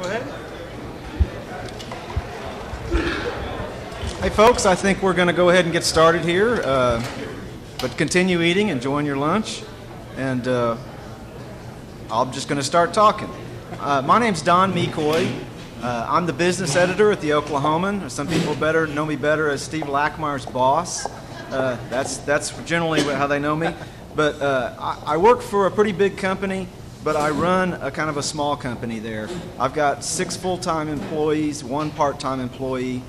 ahead. Hey folks, I think we're going to go ahead and get started here, but continue eating, enjoying your lunch, and I'm just going to start talking. My name's Don Mecoy. I'm the business editor at the Oklahoman. Some people know me better as Steve Lackmeyer's boss. That's generally how they know me. But I work for a pretty big company, but I run a kind of a small company there. I've got 6 full-time employees, 1 part-time employee.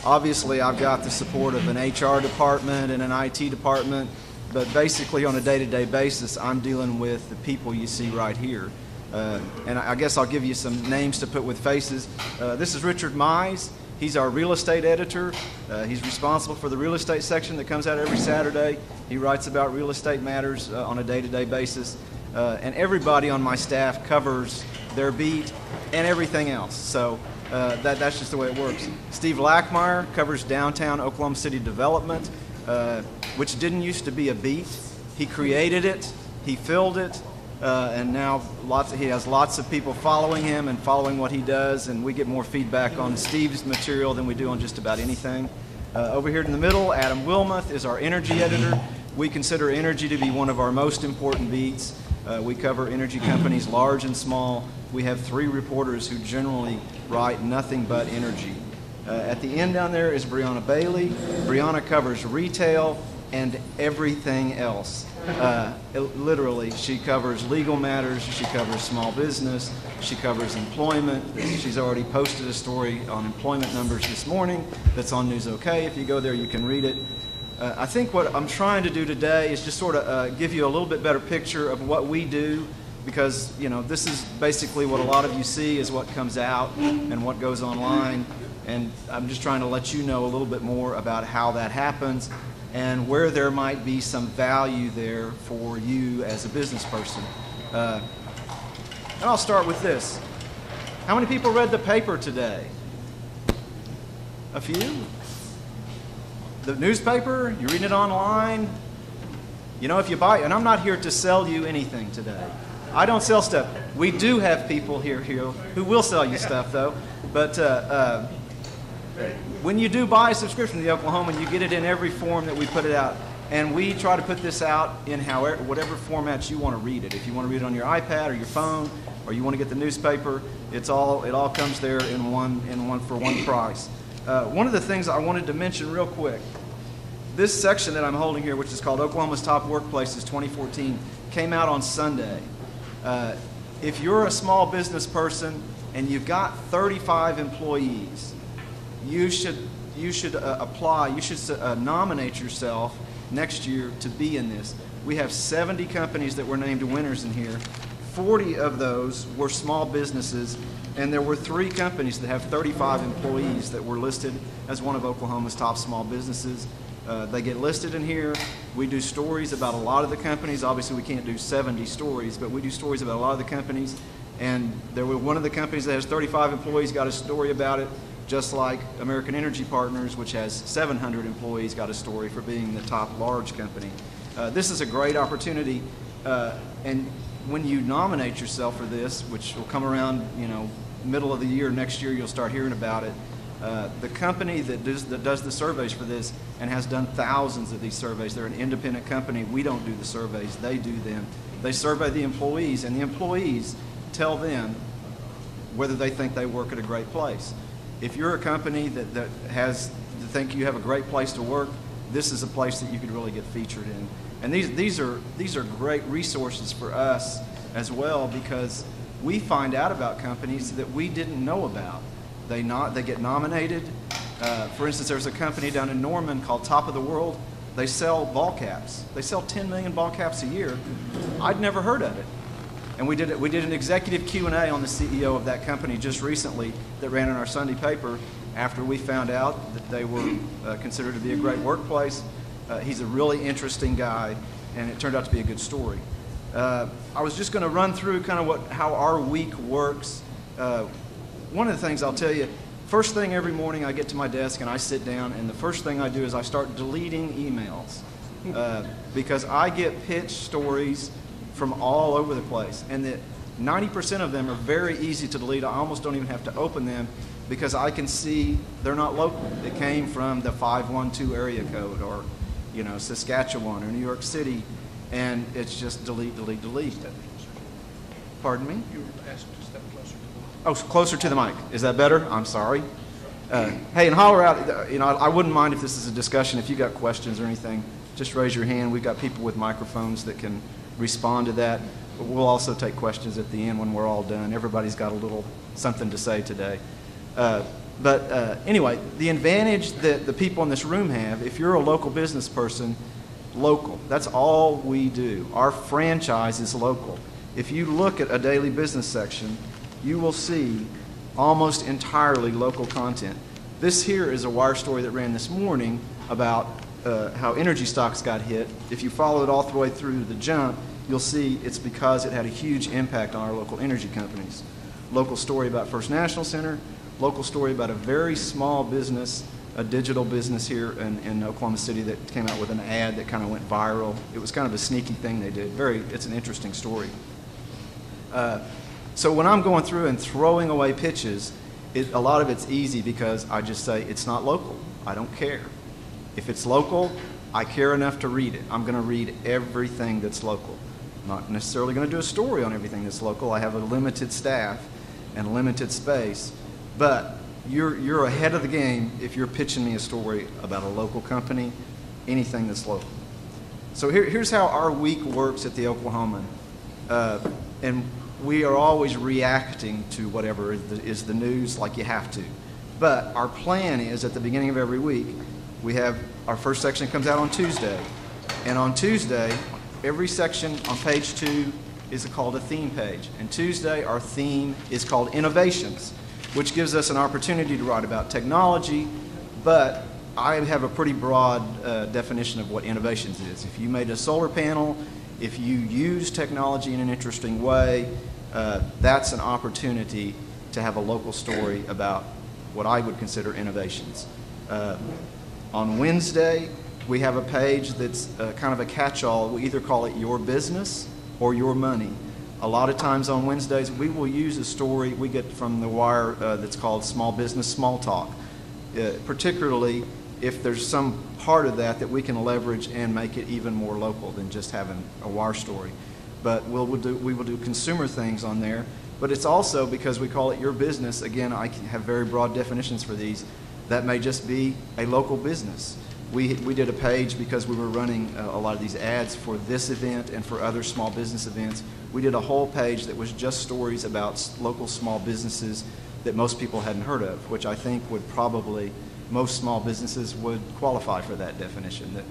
Obviously, I've got the support of an HR department and an IT department, but basically on a day-to-day basis, I'm dealing with the people you see right here. And I guess I'll give you some names to put with faces. This is Richard Mize. He's our real estate editor. He's responsible for the real estate section that comes out every Saturday. He writes about real estate matters on a day-to-day basis. And everybody on my staff covers their beat and everything else. So that's just the way it works. Steve Lackmeyer covers downtown Oklahoma City development, which didn't used to be a beat. He created it, he filled it, and now he has lots of people following him and following what he does, and we get more feedback on Steve's material than we do on just about anything. Over here in the middle, Adam Wilmoth is our energy editor. We consider energy to be one of our most important beats. We cover energy companies large and small. We have 3 reporters who generally write nothing but energy. At the end down there is Brianna Bailey. Brianna covers retail and everything else. Literally, she covers legal matters, she covers small business, she covers employment. She's already posted a story on employment numbers this morning that's on News OK. If you go there, you can read it. I think what I'm trying to do today is just sort of give you a little bit better picture of what we do, because this is basically what a lot of you see is what comes out and what goes online, and I'm just trying to let you know a little bit more about how that happens and where there might be some value there for you as a business person. And I'll start with this. How many people read the paper today? A few? The newspaper? You're reading it online? If you buy, and I'm not here to sell you anything today. I don't sell stuff. We do have people here who will sell you stuff, though. But when you do buy a subscription to the Oklahoman, you get it in every form that we put it out. And we try to put this out in whatever format you want to read it. If you want to read it on your iPad or your phone, or you want to get the newspaper, it all comes there in one for one price. One of the things I wanted to mention real quick, this section that I'm holding here, which is called Oklahoma's Top Workplaces 2014, came out on Sunday. If you're a small business person and you've got 35 employees, you should apply. You should nominate yourself next year to be in this. We have 70 companies that were named winners in here. 40 of those were small businesses, and there were 3 companies that have 35 employees that were listed as one of Oklahoma's top small businesses. They get listed in here. We do stories about a lot of the companies. Obviously, we can't do 70 stories, but we do stories about a lot of the companies. And one of the companies that has 35 employees got a story about it, just like American Energy Partners, which has 700 employees, got a story for being the top large company. This is a great opportunity, and when you nominate yourself for this, which will come around, middle of the year, next year, you'll start hearing about it. The company that does the surveys for this and has done thousands of these surveys, they're an independent company. We don't do the surveys, they do them. They survey the employees, and the employees tell them whether they think they work at a great place. If you're a company that think you have a great place to work, this is a place that you could really get featured in. And these are great resources for us as well, because we find out about companies that we didn't know about. They get nominated. For instance, there's a company down in Norman called Top of the World. They sell ball caps. They sell 10 million ball caps a year. I'd never heard of it. And we did an executive Q&A on the CEO of that company just recently that ran in our Sunday paper after we found out that they were considered to be a great workplace. He's a really interesting guy, and it turned out to be a good story. I was just going to run through kind of how our week works. One of the things I'll tell you, first thing every morning I get to my desk and I sit down, and the first thing I do is I start deleting emails because I get pitched stories from all over the place, and 90% of them are very easy to delete. I almost don't even have to open them because I can see they're not local. It came from the 512 area code, or Saskatchewan or New York City, and it's just delete, delete, delete. Pardon me? You were asked to step closer to the mic. Oh, closer to the mic. Is that better? I'm sorry. Hey, and holler out. I wouldn't mind if this is a discussion. If you got questions or anything, just raise your hand. We've got people with microphones that can respond to that. But we'll also take questions at the end when we're all done. Everybody's got a little something to say today. Anyway, the advantage that the people in this room have, if you're a local business person, local. That's all we do. Our franchise is local. If you look at a daily business section, you will see almost entirely local content. This here is a wire story that ran this morning about how energy stocks got hit. If you follow it all the way through the jump, you'll see it's because it had a huge impact on our local energy companies. Local story about First National Center, local story about a very small business, a digital business here in Oklahoma City that came out with an ad that kind of went viral. It was kind of a sneaky thing they did. It's an interesting story. So when I'm going through and throwing away pitches, a lot of it's easy because I just say it's not local. I don't care. If it's local, I care enough to read it. I'm going to read everything that's local. I'm not necessarily going to do a story on everything that's local. I have a limited staff and limited space, but you're ahead of the game if you're pitching me a story about a local company, anything that's local. So here's how our week works at the Oklahoman. And we are always reacting to whatever is the news, like you have to. But our plan is at the beginning of every week, we have our first section comes out on Tuesday. And on Tuesday, every section on page 2 is called a theme page. And Tuesday, our theme is called Innovations, which gives us an opportunity to write about technology, but I have a pretty broad definition of what innovations is. If you made a solar panel, if you use technology in an interesting way, that's an opportunity to have a local story about what I would consider innovations. On Wednesday, we have a page that's kind of a catch-all. We either call it Your Business or Your Money. A lot of times on Wednesdays, we will use a story we get from the wire that's called Small Business Small Talk, particularly if there's some part of that we can leverage and make it even more local than just having a wire story. But we will do consumer things on there. But it's also, because we call it Your Business, again, I have very broad definitions for these, that may just be a local business. We did a page because we were running a lot of these ads for this event and for other small business events. We did a whole page that was just stories about local small businesses that most people hadn't heard of, which I think would probably, most small businesses would qualify for that definition, that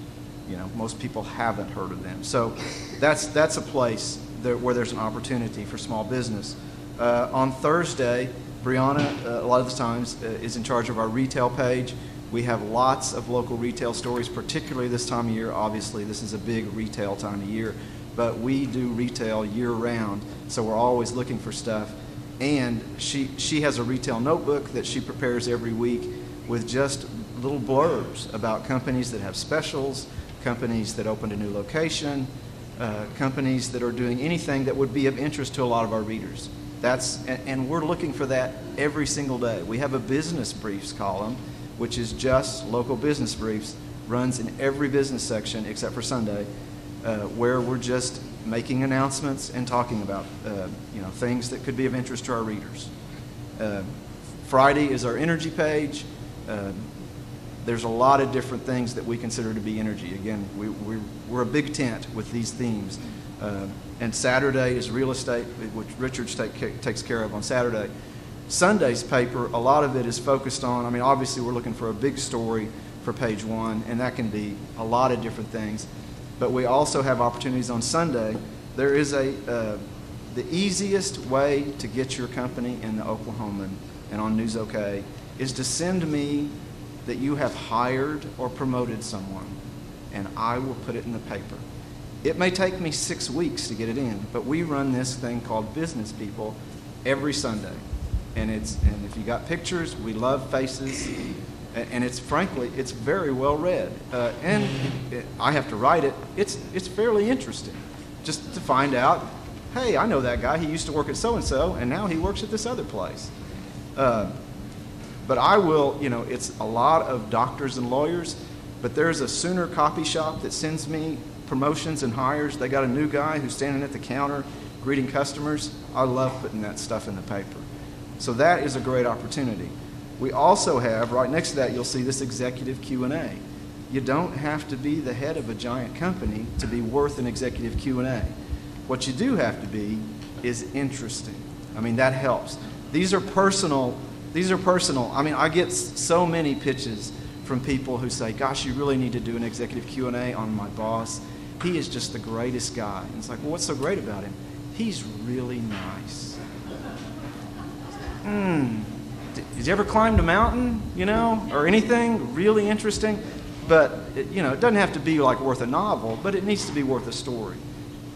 most people haven't heard of them. So that's a place where there's an opportunity for small business. On Thursday, Brianna, a lot of the times, is in charge of our retail page. We have lots of local retail stories, particularly this time of year. Obviously, this is a big retail time of year, but we do retail year-round, so we're always looking for stuff. And she has a retail notebook that she prepares every week with just little blurbs about companies that have specials, companies that opened a new location, companies that are doing anything that would be of interest to a lot of our readers. And we're looking for that every single day. We have a business briefs column, which is just local business briefs, runs in every business section except for Sunday, where we're just making announcements and talking about things that could be of interest to our readers. Friday is our energy page. There's a lot of different things that we consider to be energy. Again, we're a big tent with these themes. And Saturday is real estate, which Richard takes care of on Saturday. Sunday's paper, a lot of it is focused on, obviously we're looking for a big story for page 1, and that can be a lot of different things. But we also have opportunities on Sunday. There is the easiest way to get your company in the Oklahoman and on News OK is to send me that you have hired or promoted someone, and I will put it in the paper. It may take me 6 weeks to get it in, but we run this thing called Business People every Sunday. And if you got pictures, we love faces, and it's very well read. And I have to write it. It's fairly interesting, just to find out hey, I know that guy. He used to work at so-and-so, and now he works at this other place. But I will, it's a lot of doctors and lawyers, but there's a Sooner coffee shop that sends me promotions and hires. They got a new guy who's standing at the counter greeting customers. I love putting that stuff in the paper. So that is a great opportunity. We also have, right next to that, you'll see this executive Q&A. You don't have to be the head of a giant company to be worth an executive Q&A. What you do have to be is interesting. I mean, that helps. These are personal. I mean, I get so many pitches from people who say, gosh, you really need to do an executive Q&A on my boss. He is just the greatest guy. And it's like, well, what's so great about him? He's really nice. Did you ever climb a mountain, or anything really interesting? But, it doesn't have to be like worth a novel, but it needs to be worth a story.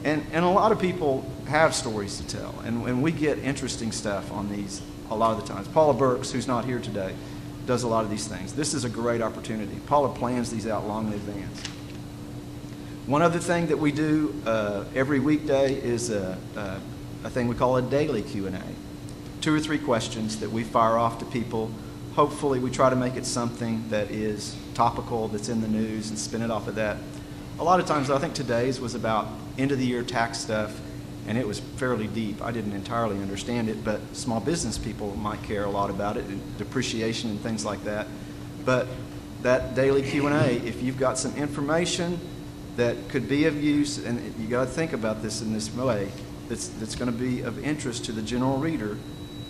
And a lot of people have stories to tell, and we get interesting stuff on these a lot of the times. Paula Burks, who's not here today, does a lot of these things. This is a great opportunity. Paula plans these out long in advance. One other thing that we do every weekday is a thing we call a daily Q&A. 2 or 3 questions that we fire off to people. Hopefully we try to make it something that is topical, that's in the news, and spin it off of that. A lot of times, I think today's was about end-of-the-year tax stuff, and it was fairly deep. I didn't entirely understand it, but small business people might care a lot about it, and depreciation and things like that. But that daily Q&A, if you've got some information that could be of use, and you got to think about this in this way, that's going to be of interest to the general reader,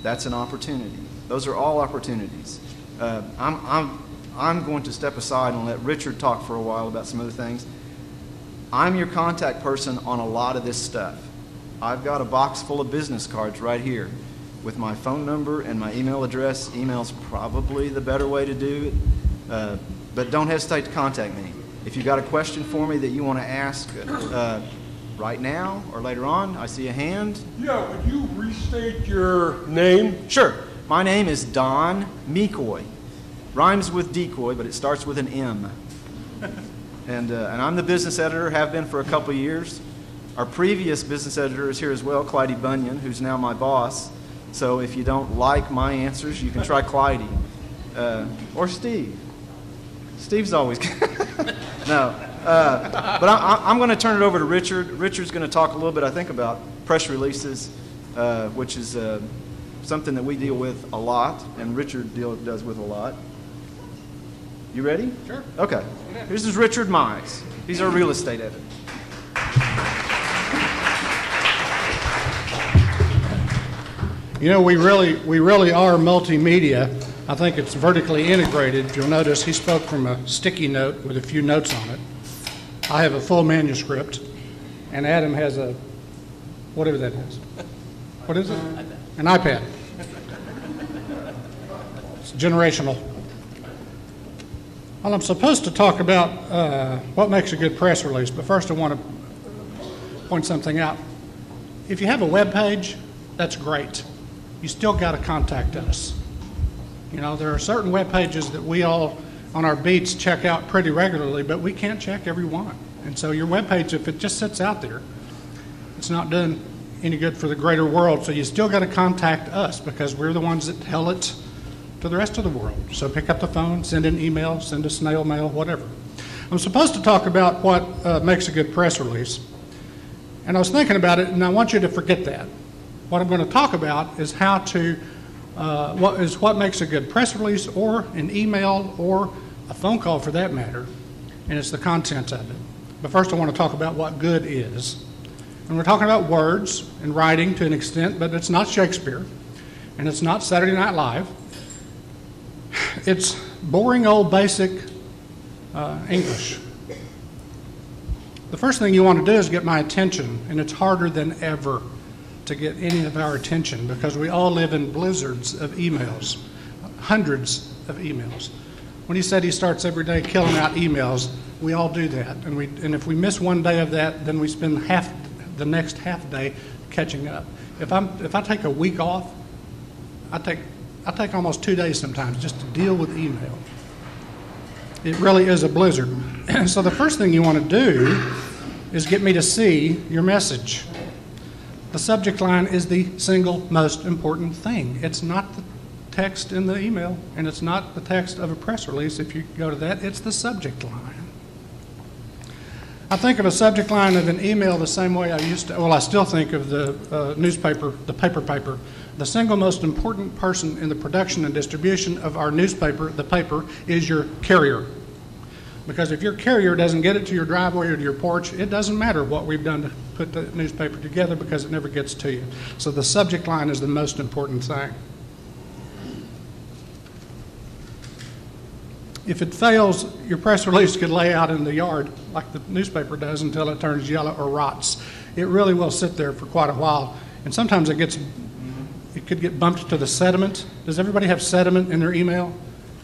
that's an opportunity. Those are all opportunities. I'm going to step aside and let Richard talk for a while about some other things. I'm your contact person on a lot of this stuff. I've got a box full of business cards right here with my phone number and my email address. Email's probably the better way to do it, but don't hesitate to contact me. If you've got a question for me that you want to ask right now or later on, I see a hand. Yeah, would you restate your name? Sure. My name is Don McCoy. Rhymes with decoy, but it starts with an M. And I'm the business editor, have been for a couple years. Our previous business editor is here as well, Clyde Bunyan, who's now my boss. So if you don't like my answers, you can try Clyde. Or Steve. Steve's always good. No. But I'm going to turn it over to Richard. Richard's going to talk a little bit, I think, about press releases, which is something that we deal with a lot, and Richard does with a lot. You ready? Sure. Okay. This is Richard Mize. He's our real estate editor. We really are multimedia. I think it's vertically integrated. You'll notice he spoke from a sticky note with a few notes on it. I have a full manuscript, and Adam has a, whatever that is. What is it? An iPad. It's generational. Well, I'm supposed to talk about what makes a good press release, but first I want to point something out. If you have a web page, that's great. You still got to contact us. There are certain web pages that we all on our beats check out pretty regularly, but we can't check every one. And so your web page, if it just sits out there, it's not doing any good for the greater world. So you still got to contact us because we're the ones that tell it to the rest of the world. So pick up the phone, send an email, send a snail mail, whatever. I'm supposed to talk about what makes a good press release. And I was thinking about it, and I want you to forget that. What I'm going to talk about is how to, what makes a good press release or an email or a phone call for that matter, and it's the content of it. But first I want to talk about what good is. And we're talking about words and writing to an extent, but it's not Shakespeare, and it's not Saturday Night Live. It's boring old basic English. The first thing you want to do is get my attention, and it's harder than ever to get any of our attention because we all live in blizzards of emails, hundreds of emails. When he said he starts every day killing out emails, we all do that. And if we miss one day of that, then we spend the next half day catching up. If I take a week off, I take almost 2 days sometimes just to deal with email. It really is a blizzard. So the first thing you want to do is get me to see your message. The subject line is the single most important thing. It's not the text in the email, and it's not the text of a press release. If you go to that, it's the subject line. I think of a subject line of an email the same way I used to, well, I still think of the newspaper, the paper. The single most important person in the production and distribution of our newspaper, the paper, is your carrier. Because if your carrier doesn't get it to your driveway or to your porch, it doesn't matter what we've done to put the newspaper together because it never gets to you. So the subject line is the most important thing. If it fails, your press release could lay out in the yard like the newspaper does until it turns yellow or rots. It really will sit there for quite a while. And sometimes it could get bumped to the sediment. Does everybody have sediment in their email?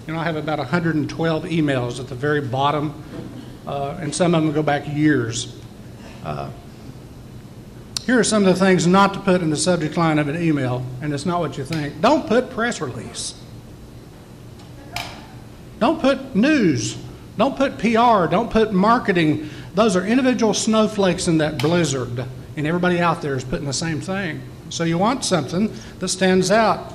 You know, I have about 112 emails at the very bottom, and some of them go back years. Here are some of the things not to put in the subject line of an email, and it's not what you think. Don't put press release. Don't put news. Don't put PR. Don't put marketing. Those are individual snowflakes in that blizzard, and everybody out there is putting the same thing. So you want something that stands out.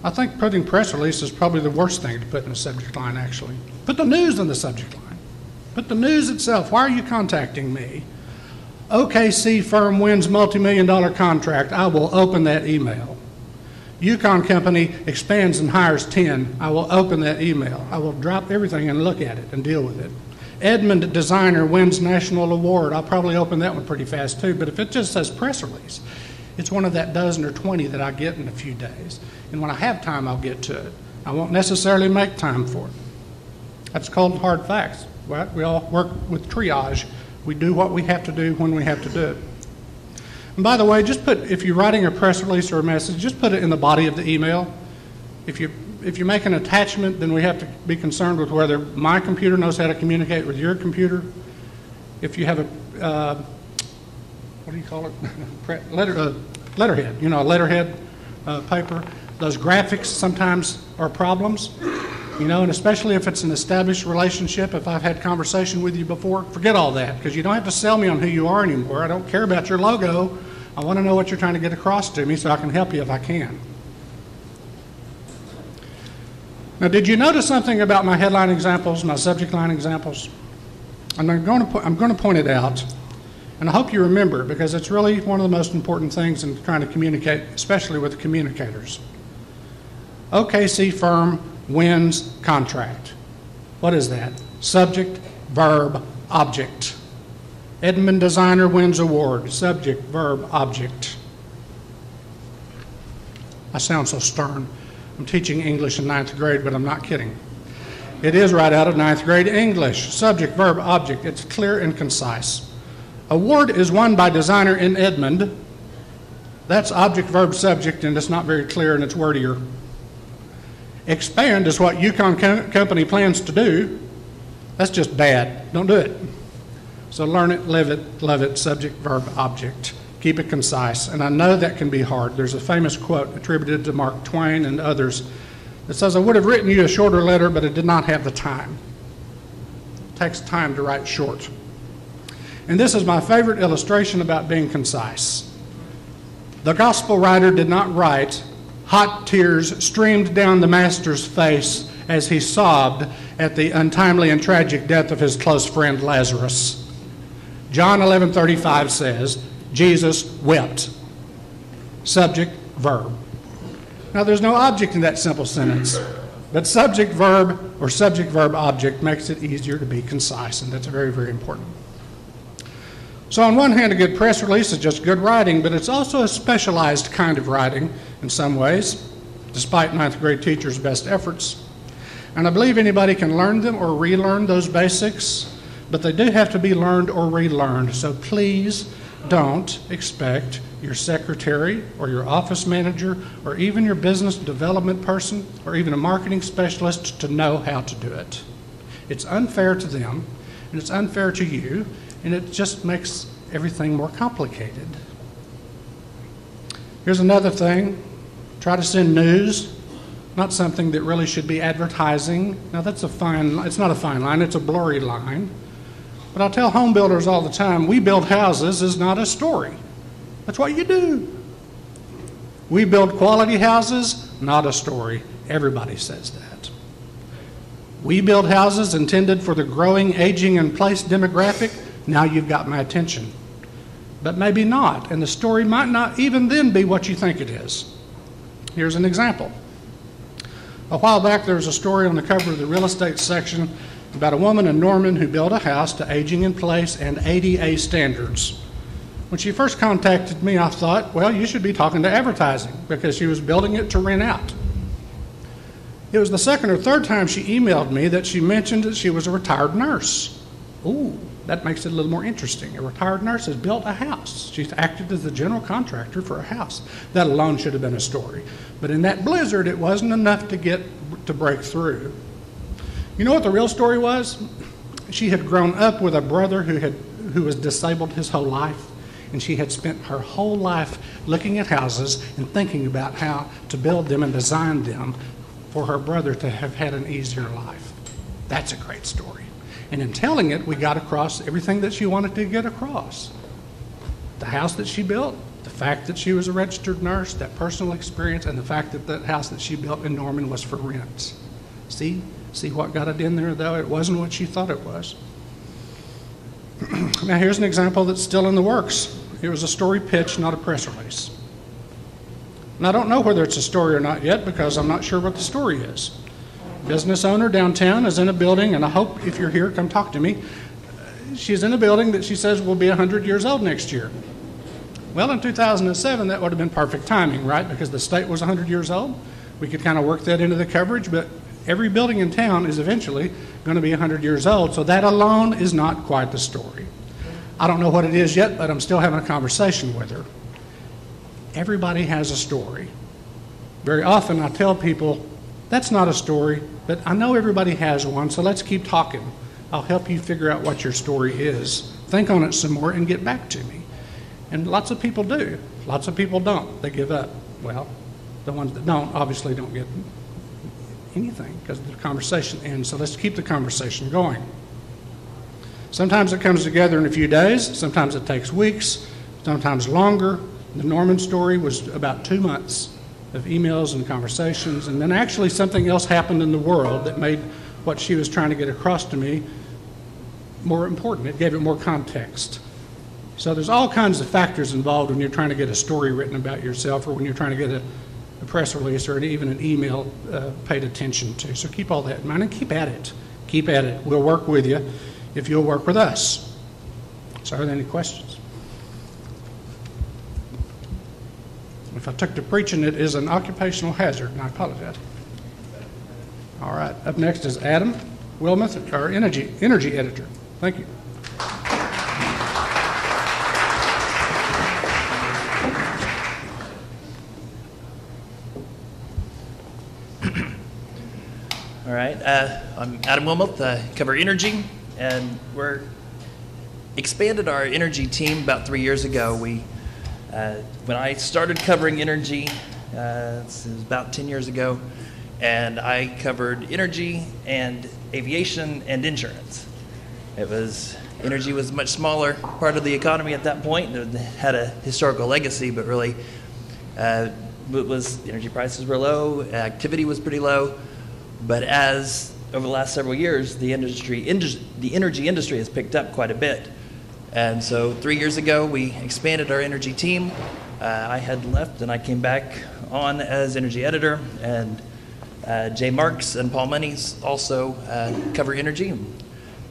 I think putting press release is probably the worst thing to put in a subject line, actually. Put the news in the subject line. Put the news itself. Why are you contacting me? OKC firm wins multi-million-dollar contract. I will open that email. Yukon company expands and hires 10. I will open that email. I will drop everything and look at it and deal with it. Edmund designer wins national award. I'll probably open that one pretty fast too, but if it just says press release, it's one of that dozen or 20 that I get in a few days. And when I have time, I'll get to it. I won't necessarily make time for it. That's called hard facts. Right? We all work with triage. We do what we have to do when we have to do it. And by the way, just put, if you're writing a press release or a message, just put it in the body of the email. If you make an attachment, then we have to be concerned with whether my computer knows how to communicate with your computer. If you have a, what do you call it? Letterhead, you know, a letterhead paper. Those graphics sometimes are problems, you know, and especially if it's an established relationship. If I've had conversation with you before, forget all that, because you don't have to sell me on who you are anymore. I don't care about your logo. I want to know what you're trying to get across to me so I can help you if I can. Now, did you notice something about my headline examples, my subject line examples? And I'm going to point it out, and I hope you remember, because it's really one of the most important things in trying to communicate, especially with communicators. OKC firm wins contract. What is that? Subject, verb, object. Edmund designer wins award. Subject, verb, object. I sound so stern. I'm teaching English in 9th grade, but I'm not kidding. It is right out of 9th grade English. Subject, verb, object. It's clear and concise. Award is won by designer in Edmund. That's object, verb, subject, and it's not very clear and it's wordier. Expand is what Yukon company plans to do. That's just bad. Don't do it. So learn it, live it, love it, subject, verb, object. Keep it concise. And I know that can be hard. There's a famous quote attributed to Mark Twain and others that says, I would have written you a shorter letter, but I did not have the time. It takes time to write short. And this is my favorite illustration about being concise. The gospel writer did not write, hot tears streamed down the master's face as he sobbed at the untimely and tragic death of his close friend Lazarus. John 11:35 says, Jesus wept. Subject, verb. Now there's no object in that simple sentence, but subject, verb, or subject, verb, object makes it easier to be concise, and that's very, very important. So on one hand, a good press release is just good writing, but it's also a specialized kind of writing in some ways, despite 9th grade teachers' best efforts. And I believe anybody can learn them or relearn those basics, but they do have to be learned or relearned. So please don't expect your secretary or your office manager or even your business development person or even a marketing specialist to know how to do it. It's unfair to them, and it's unfair to you, and it just makes everything more complicated. Here's another thing. Try to send news, not something that really should be advertising. Now that's it's not a fine line, it's a blurry line. But I tell home builders all the time, we build houses is not a story. That's what you do. We build quality houses, not a story. Everybody says that. We build houses intended for the growing, aging, and place demographic. Now you've got my attention. But maybe not, and the story might not even then be what you think it is. Here's an example. A while back, there was a story on the cover of the real estate section about a woman in Norman who built a house to aging in place and ADA standards. When she first contacted me, I thought, well, you should be talking to advertising because she was building it to rent out. It was the second or third time she emailed me that she mentioned that she was a retired nurse. Ooh, that makes it a little more interesting. A retired nurse has built a house. She's acted as the general contractor for a house. That alone should have been a story. But in that blizzard, it wasn't enough to break through. You know what the real story was? She had grown up with a brother who was disabled his whole life, and she had spent her whole life looking at houses and thinking about how to build them and design them for her brother to have had an easier life. That's a great story. And in telling it, we got across everything that she wanted to get across. The house that she built, the fact that she was a registered nurse, that personal experience, and the fact that that house that she built in Norman was for rent. See what got it in there, though? It wasn't what she thought it was. Now, here's an example that's still in the works. It was a story pitch, not a press release. And I don't know whether it's a story or not yet because I'm not sure what the story is. Business owner downtown is in a building, and I hope if you're here, come talk to me. She's in a building that she says will be 100 years old next year. Well, in 2007, that would have been perfect timing, right? Because the state was 100 years old. We could kind of work that into the coverage, but every building in town is eventually going to be 100 years old, so that alone is not quite the story. I don't know what it is yet, but I'm still having a conversation with her. Everybody has a story. Very often I tell people, that's not a story, but I know everybody has one, so let's keep talking. I'll help you figure out what your story is. Think on it some more and get back to me. And lots of people do. Lots of people don't. They give up. Well, the ones that don't obviously don't get anything because the conversation ends, so let's keep the conversation going. Sometimes it comes together in a few days, sometimes it takes weeks, sometimes longer. The Norman story was about 2 months of emails and conversations, and then actually something else happened in the world that made what she was trying to get across to me more important. It gave it more context. So there's all kinds of factors involved when you're trying to get a story written about yourself or when you're trying to get a press release or even an email paid attention to. So keep all that in mind and keep at it. Keep at it. We'll work with you if you'll work with us. So are there any questions? If I took to preaching, it is an occupational hazard, and I apologize. All right, up next is Adam Wilmoth, our energy editor. Thank you. All right, I'm Adam Wilmoth, cover energy, and we're expanded our energy team about 3 years ago. When I started covering energy, it was about 10 years ago, and I covered energy and aviation and insurance. Energy was a much smaller part of the economy at that point. It had a historical legacy, but really energy prices were low, activity was pretty low. But as over the last several years, the energy industry has picked up quite a bit. And so 3 years ago, we expanded our energy team. I had left and I came back on as energy editor, and Jay Marks and Paul Monies also cover energy. And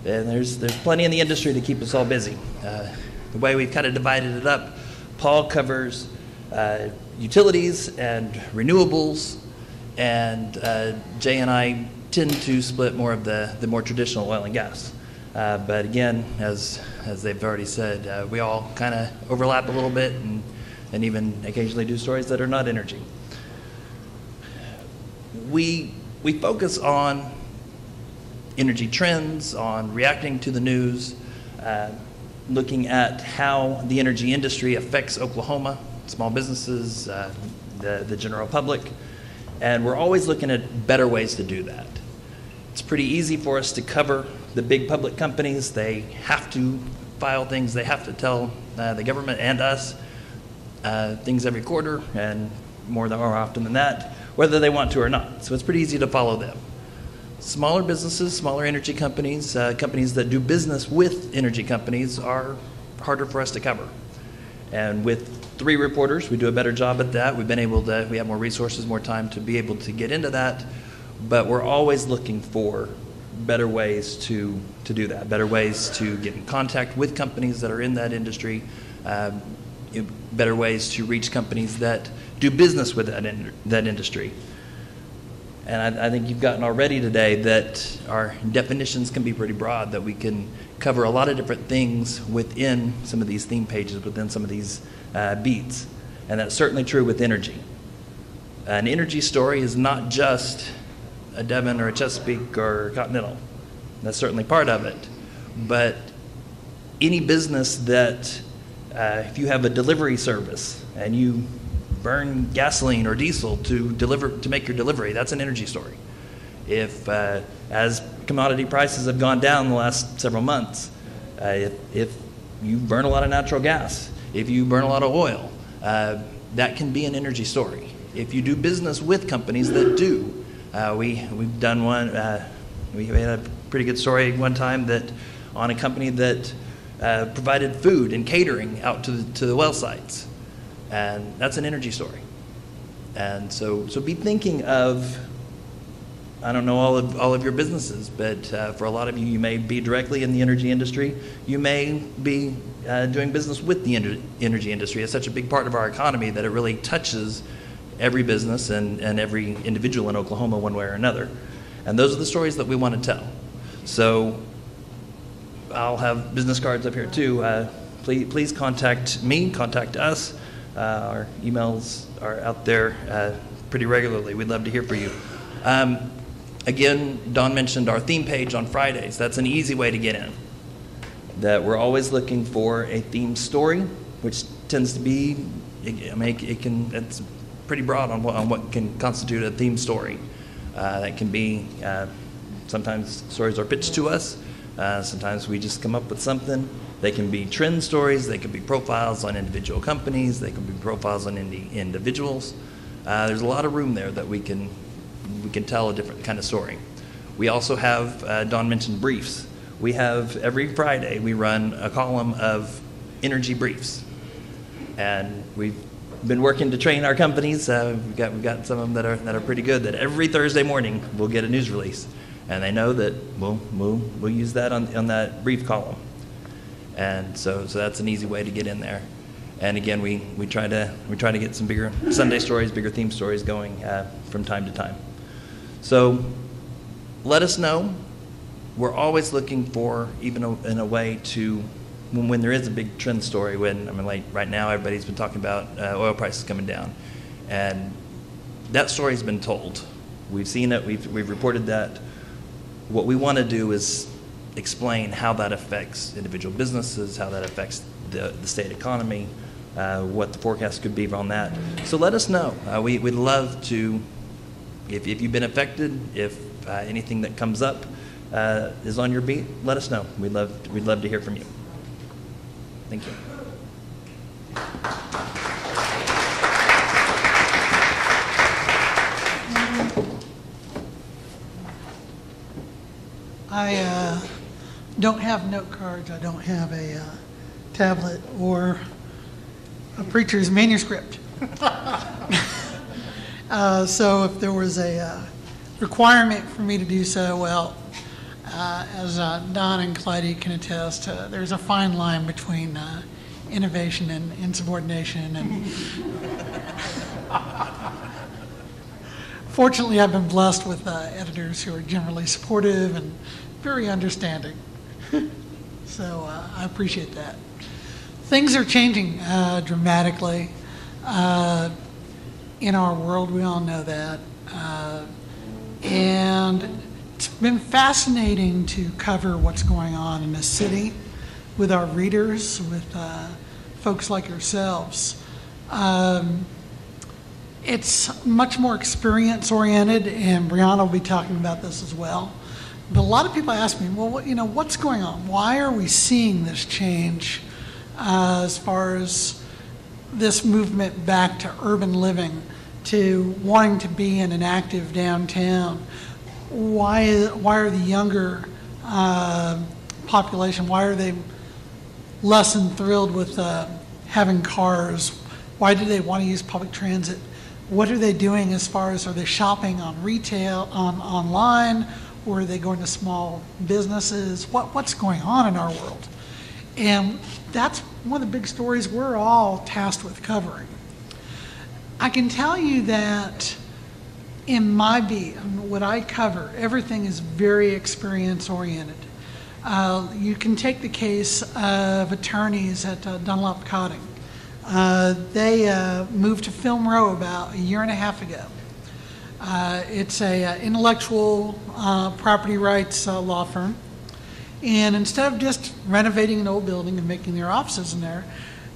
there's plenty in the industry to keep us all busy. The way we've kind of divided it up, Paul covers utilities and renewables, and Jay and I tend to split more of the more traditional oil and gas. But again, as they've already said, we all kind of overlap a little bit and even occasionally do stories that are not energy. We focus on energy trends, on reacting to the news, looking at how the energy industry affects Oklahoma, small businesses, the general public, and we're always looking at better ways to do that. It's pretty easy for us to cover the big public companies. They have to file things, they have to tell the government and us. things every quarter, and more often than that, whether they want to or not. So it's pretty easy to follow them. Smaller businesses, smaller energy companies, companies that do business with energy companies are harder for us to cover. And with 3 reporters, we do a better job at that. We have more resources, more time to be able to get into that, but we're always looking for better ways to do that, better ways to get in contact with companies that are in that industry, better ways to reach companies that do business with that industry. And I think you've gotten already today that our definitions can be pretty broad, that we can cover a lot of different things within some of these theme pages, within some of these beats. And that's certainly true with energy. An energy story is not just a Devon or a Chesapeake or a Continental. That's certainly part of it. But any business that, if you have a delivery service and you burn gasoline or diesel to make your delivery, that's an energy story. If, as commodity prices have gone down the last several months, if you burn a lot of natural gas, if you burn a lot of oil, that can be an energy story. If you do business with companies that do, we've done one, we had a pretty good story one time that on a company that provided food and catering out to the well sites. And that's an energy story. And so be thinking of, I don't know all of your businesses, but for a lot of you, you may be directly in the energy industry. You may be doing business with the energy industry. It's such a big part of our economy that it really touches every business and every individual in Oklahoma one way or another. And those are the stories that we want to tell. So I'll have business cards up here too. Please contact me, contact us. Our emails are out there pretty regularly. We'd love to hear from you. Again, Don mentioned our theme page on Fridays. That's an easy way to get in. That we're always looking for a theme story, which tends to be, it's pretty broad on what can constitute a theme story. That can be, sometimes stories are pitched to us. Sometimes we just come up with something. They can be trend stories. They can be profiles on individual companies. They can be profiles on individuals. There's a lot of room there that we can tell a different kind of story. We also have, Don mentioned briefs. We have, every Friday, we run a column of energy briefs. And we've been working to train our companies. We've got some of them that are pretty good, that every Thursday morning we'll get a news release. And they know that we'll use that on that brief column. And so that's an easy way to get in there. And again, we try to get some bigger Sunday stories, bigger theme stories going from time to time. So let us know. We're always looking for, even in a way to, when there is a big trend story, like right now everybody's been talking about oil prices coming down. And that story's been told. We've seen it, we've reported that. What we want to do is explain how that affects individual businesses, how that affects the state economy, what the forecast could be on that. So let us know. We'd love to, if you've been affected, if anything that comes up is on your beat, let us know. We'd love to hear from you. Thank you. I don't have note cards. I don't have a tablet or a preacher's manuscript. So if there was a requirement for me to do so, well, as Don and Clyde can attest, there's a fine line between innovation and insubordination. And fortunately, I've been blessed with editors who are generally supportive and very understanding. So I appreciate that. Things are changing dramatically in our world. We all know that. And it's been fascinating to cover what's going on in the city with our readers, with folks like yourselves. It's much more experience-oriented, and Brianna will be talking about this as well. But a lot of people ask me, well, what's going on? Why are we seeing this change as far as this movement back to urban living, to wanting to be in an active downtown, why are the younger population, why are they less than thrilled with having cars? Why do they want to use public transit? What are they doing as far as, are they shopping on retail, online, or are they going to small businesses? What's going on in our world? And that's one of the big stories we're all tasked with covering. I can tell you that in my beat, what I cover, everything is very experience oriented. You can take the case of attorneys at Dunlop Cotting. They moved to Film Row about a year and a half ago. It's a intellectual property rights law firm. And instead of just renovating an old building and making their offices in there,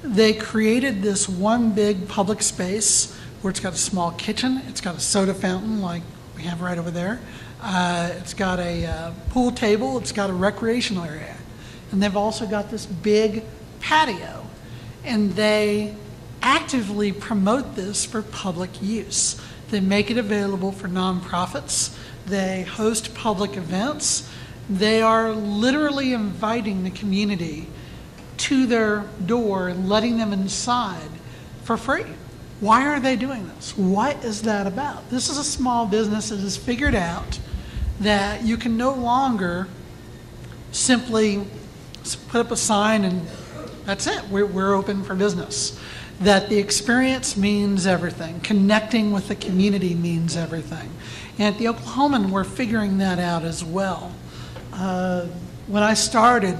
they created this one big public space where it's got a small kitchen, it's got a soda fountain like we have right over there, it's got a pool table, it's got a recreational area, and they've also got this big patio. And they actively promote this for public use. They make it available for nonprofits. They host public events. They are literally inviting the community to their door and letting them inside for free. Why are they doing this? What is that about? This is a small business that has figured out that you can no longer simply put up a sign and that's it. We're open for business. That the experience means everything. Connecting with the community means everything. And at the Oklahoman, we're figuring that out as well. When I started,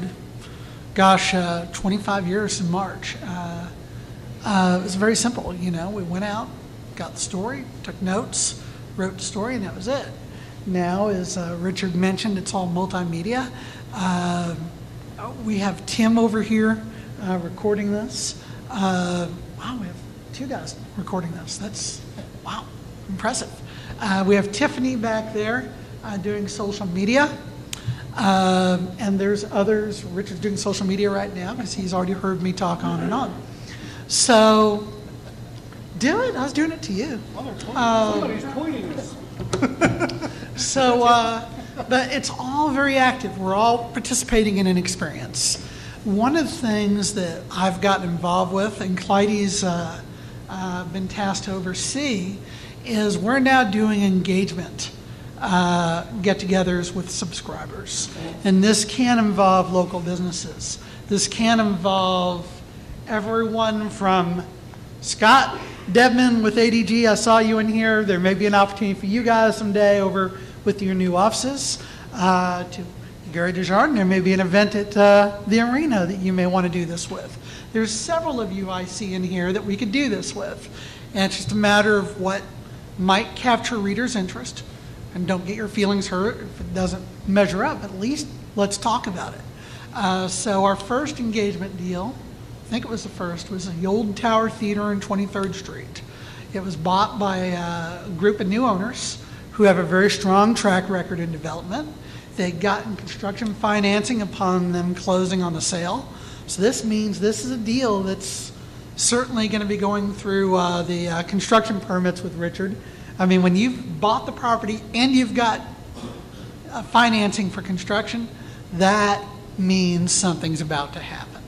25 years in March, it was very simple. We went out, got the story, took notes, wrote the story, and that was it. Now, as Richard mentioned, it's all multimedia. We have Tim over here recording this. Wow, we have two guys recording this. That's, wow, impressive. We have Tiffany back there doing social media. And there's others. Richard's doing social media right now because he's already heard me talk on and on. So, do it. I was doing it to you. Somebody's tweeting us. So, but it's all very active. We're all participating in an experience. One of the things that I've gotten involved with, and Clyde's been tasked to oversee, is we're now doing engagement get-togethers with subscribers. And this can involve local businesses. This can involve everyone from Scott Debman with ADG. I saw you in here. There may be an opportunity for you guys someday over with your new offices. To Gary Desjardins, there may be an event at the arena that you may want to do this with. There's several of you I see in here that we could do this with. And it's just a matter of what might capture readers' interest. And don't get your feelings hurt if it doesn't measure up. At least let's talk about it. So our first engagement deal, I think it was the first, was the Old Tower Theater in 23rd Street. It was bought by a group of new owners who have a very strong track record in development. They got in construction financing upon them closing on the sale. So this means this is a deal that's certainly going to be going through the construction permits with Richard. I mean, when you've bought the property and you've got financing for construction, that means something's about to happen.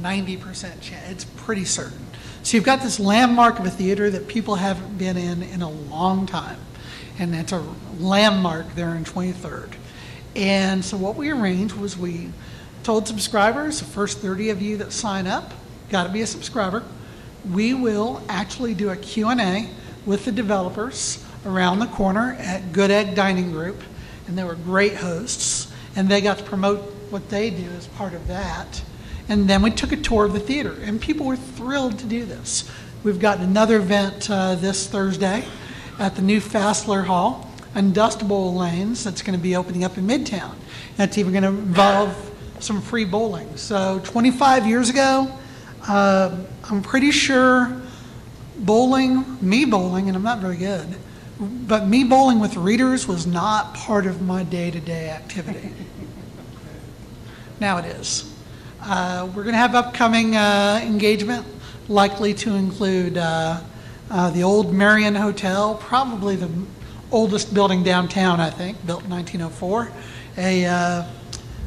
90% chance, it's pretty certain. So you've got this landmark of a theater that people haven't been in a long time. And it's a landmark there in 23rd. And so what we arranged was we told subscribers, the first 30 of you that sign up, got to be a subscriber, we will actually do a Q&A with the developers around the corner at Good Egg Dining Group. And they were great hosts. And they got to promote what they do as part of that. And then we took a tour of the theater. And people were thrilled to do this. We've got another event this Thursday at the new Fassler Hall, Undustable Lanes, that's going to be opening up in Midtown. That's even going to involve some free bowling. So 25 years ago, I'm pretty sure me bowling, and I'm not very good, but me bowling with readers was not part of my day-to-day activity. Now it is. We're going to have upcoming engagement likely to include the old Marion Hotel, probably the oldest building downtown, I think, built in 1904. A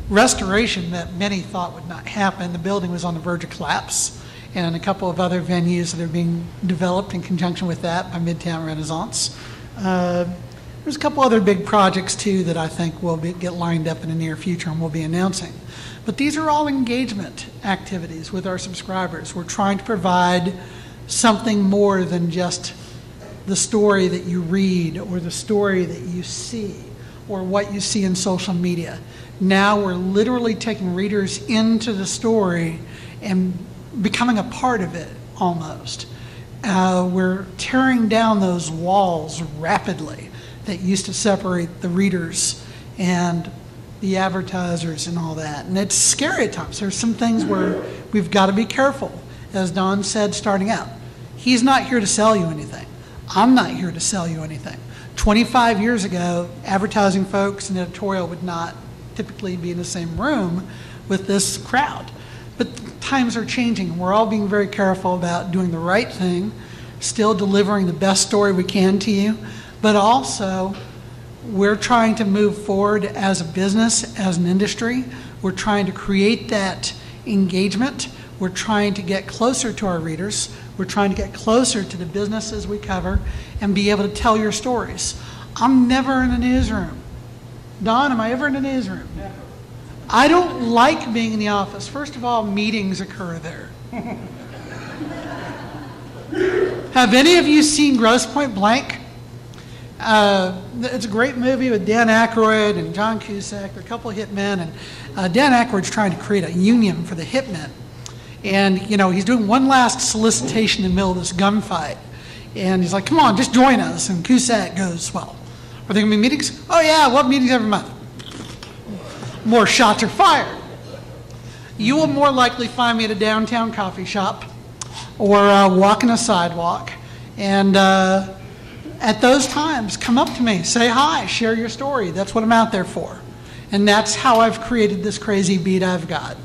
restoration that many thought would not happen. The building was on the verge of collapse, and a couple of other venues that are being developed in conjunction with that by Midtown Renaissance. There's a couple other big projects, too, that I think will get lined up in the near future and we'll be announcing. But these are all engagement activities with our subscribers. We're trying to provide something more than just the story that you read or the story that you see or what you see in social media. Now we're literally taking readers into the story and becoming a part of it almost. We're tearing down those walls rapidly that used to separate the readers and the advertisers and all that. And it's scary at times. There's some things where we've got to be careful. As Don said starting out, he's not here to sell you anything. I'm not here to sell you anything. 25 years ago, advertising folks and editorial would not typically be in the same room with this crowd. But times are changing, and we're all being very careful about doing the right thing, still delivering the best story we can to you, but also we're trying to move forward as a business, as an industry. We're trying to create that engagement. We're trying to get closer to our readers. We're trying to get closer to the businesses we cover and be able to tell your stories. I'm never in a newsroom. Don, am I ever in a newsroom? Never. I don't like being in the office. First of all, meetings occur there. Have any of you seen Grosse Pointe Blank? It's a great movie with Dan Aykroyd and John Cusack. They're a couple of hitmen, and Dan Aykroyd's trying to create a union for the hitmen. And, you know, he's doing one last solicitation in the middle of this gunfight. And he's like, come on, just join us. And Cusack goes, well, are there going to be meetings? Oh, yeah, what meetings every month? More shots are fired. You will more likely find me at a downtown coffee shop or walking a sidewalk. And at those times, come up to me, say hi, share your story. That's what I'm out there for. And that's how I've created this crazy beat I've got.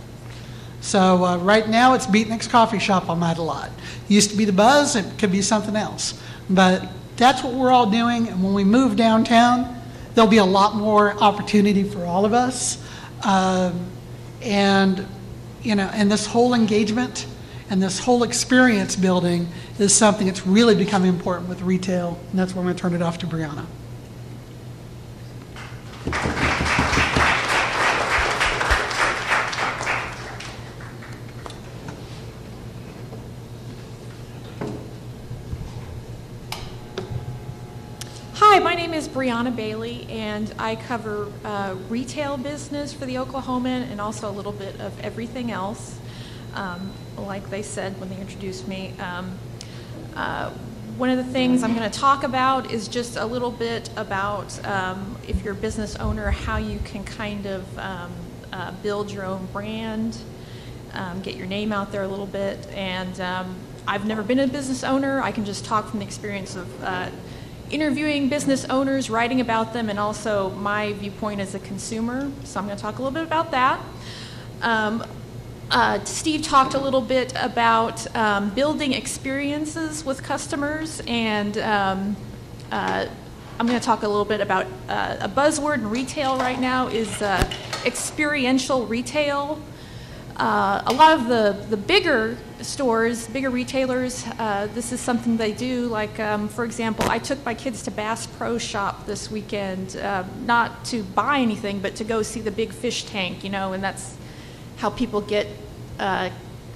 So right now it's Beatnik's Coffee Shop on my lot. Used to be The Buzz, it could be something else. But that's what we're all doing, and when we move downtown, there'll be a lot more opportunity for all of us. And, you know, and this whole engagement and this whole experience building is something that's really becoming important with retail, and that's where I'm going to turn it off to Brianna. Hi, my name is Brianna Bailey, and I cover retail business for the Oklahoman and also a little bit of everything else. Like they said when they introduced me, one of the things I'm going to talk about is just a little bit about if you're a business owner, how you can kind of build your own brand, get your name out there a little bit. And I've never been a business owner. I can just talk from the experience of interviewing business owners, writing about them, and also my viewpoint as a consumer. So I'm going to talk a little bit about that. Steve talked a little bit about building experiences with customers, and I'm going to talk a little bit about a buzzword in retail right now is experiential retail. A lot of the bigger stores, bigger retailers, this is something they do. Like, for example, I took my kids to Bass Pro Shop this weekend, not to buy anything, but to go see the big fish tank, you know, and that's how people get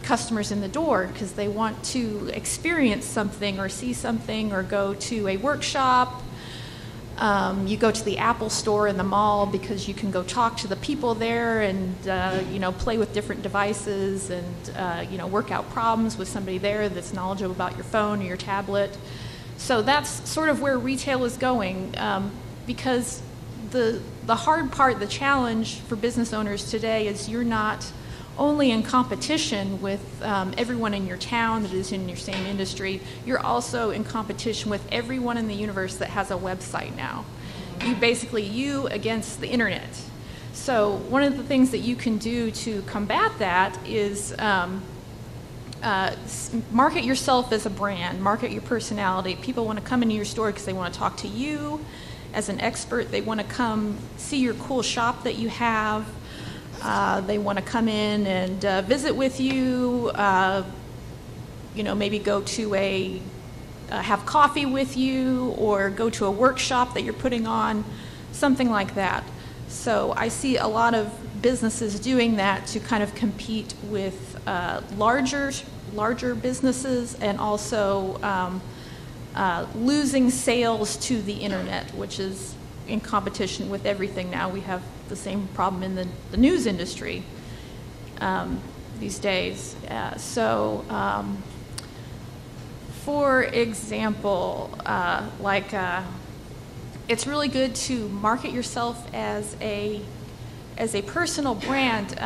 customers in the door, because they want to experience something or see something or go to a workshop. You go to the Apple store in the mall because you can go talk to the people there and you know, play with different devices and you know, work out problems with somebody there that's knowledgeable about your phone or your tablet. So that's sort of where retail is going, because the hard part, the challenge for business owners today is you're not only in competition with everyone in your town that is in your same industry, you're also in competition with everyone in the universe that has a website now. You against the internet. So one of the things that you can do to combat that is market yourself as a brand, market your personality. People want to come into your store because they want to talk to you as an expert. They want to come see your cool shop that you have. They want to come in and visit with you, maybe go to have coffee with you, or go to a workshop that you're putting on, something like that. So I see a lot of businesses doing that to kind of compete with larger businesses, and also losing sales to the internet, which is in competition with everything now. We have the same problem in the news industry these days. For example, it's really good to market yourself as a personal brand.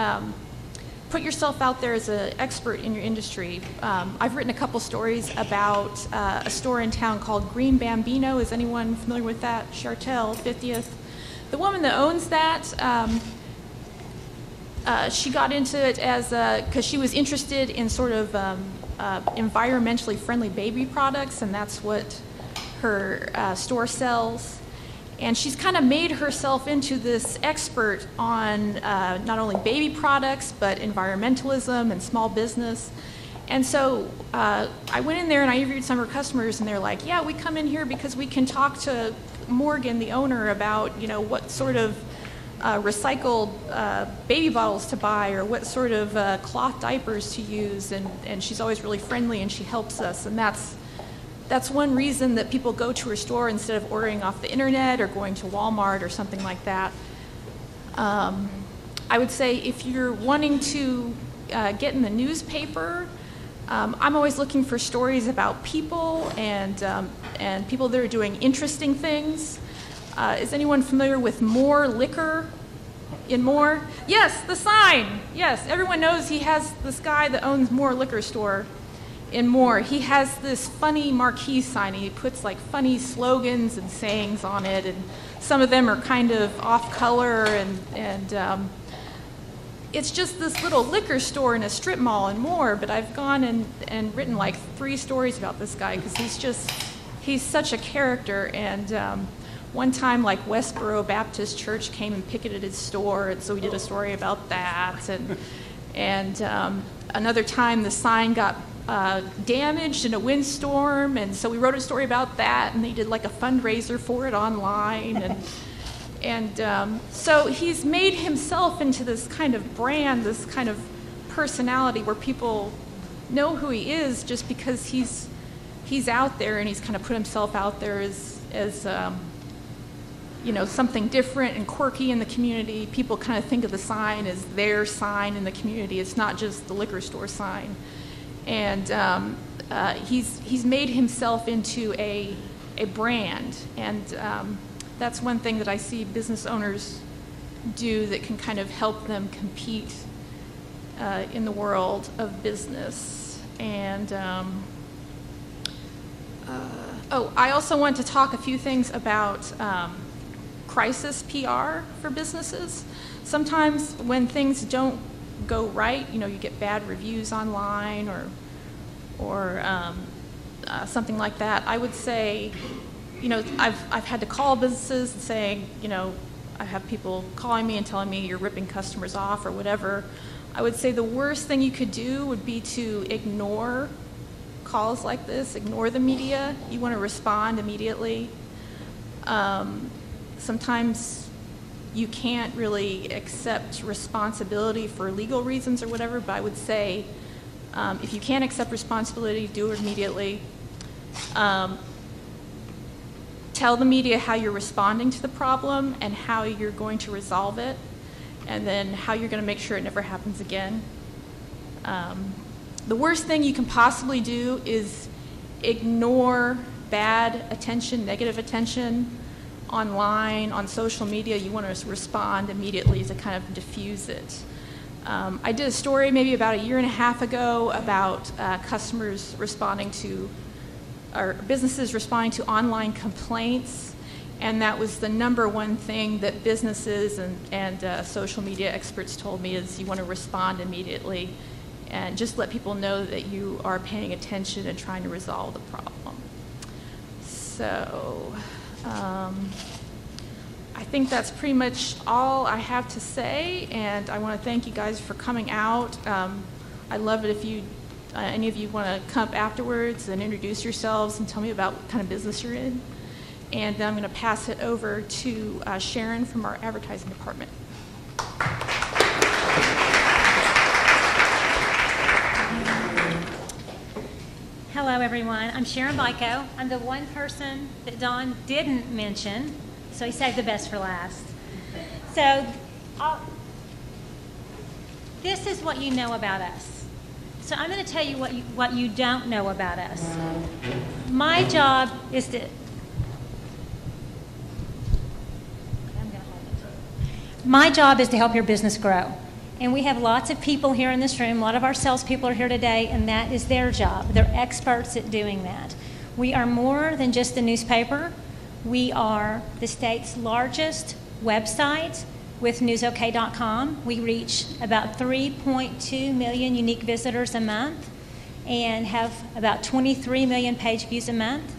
Put yourself out there as an expert in your industry. I've written a couple stories about a store in town called Green Bambino. Is anyone familiar with that? Chartel, 50th. The woman that owns that, she got into it because she was interested in sort of environmentally friendly baby products, and that's what her store sells. And she's kind of made herself into this expert on not only baby products, but environmentalism and small business. And so I went in there and I interviewed some of her customers, and they're like, yeah, we come in here because we can talk to Morgan, the owner, about what sort of recycled baby bottles to buy, or what sort of cloth diapers to use. And she's always really friendly, and she helps us. And that's one reason that people go to her store instead of ordering off the internet or going to Walmart or something like that. I would say if you're wanting to get in the newspaper, I'm always looking for stories about people and people that are doing interesting things. Is anyone familiar with Moore Liquor in Moore? Yes, the sign. Yes, everyone knows he has this guy that owns Moore Liquor Store in Moore. He has this funny marquee sign. He puts like funny slogans and sayings on it, and some of them are kind of off color, and it's just this little liquor store in a strip mall in Moore. But I've gone and written like 3 stories about this guy because he's such a character. And one time, like, Westboro Baptist Church came and picketed his store, and so we did a story about that. And another time the sign got damaged in a windstorm, and so we wrote a story about that, and they did like a fundraiser for it online, and so he's made himself into this kind of brand, this kind of personality where people know who he is just because he's out there, and he's kind of put himself out there as something different and quirky in the community. People kind of think of the sign as their sign in the community. It's not just the liquor store sign. And he's made himself into a brand, and that's one thing that I see business owners do that can kind of help them compete in the world of business. And I also want to talk a few things about crisis PR for businesses. Sometimes when things don't go right, you get bad reviews online or something like that. I would say, I've had to call businesses and saying, I have people calling me and telling me you're ripping customers off or whatever. I would say the worst thing you could do would be to ignore calls like this, ignore the media. You want to respond immediately. Sometimes you can't really accept responsibility for legal reasons or whatever, but I would say if you can't accept responsibility, do it immediately. Tell the media how you're responding to the problem and how you're going to resolve it, and then how you're going to make sure it never happens again. The worst thing you can possibly do is ignore bad attention, negative attention online, on social media. You want to respond immediately to kind of diffuse it. I did a story maybe about a year and a half ago about customers responding to, or businesses responding to online complaints, and that was the number one thing that businesses and social media experts told me is you want to respond immediately and just let people know that you are paying attention and trying to resolve the problem. So I think that's pretty much all I have to say, and I want to thank you guys for coming out. I'd love it if you, any of you want to come up afterwards and introduce yourselves and tell me about what kind of business you're in. And then I'm going to pass it over to Sharon from our advertising department. Hello, everyone. I'm Sharon Vico. I'm the one person that Don didn't mention, so he saved the best for last. So this is what you know about us. So I'm going to tell you what you don't know about us. My job is to... My job is to help your business grow. And we have lots of people here in this room, a lot of our salespeople are here today, and that is their job. They're experts at doing that. We are more than just a newspaper. We are the state's largest website with newsok.com. We reach about 3.2 million unique visitors a month and have about 23 million page views a month.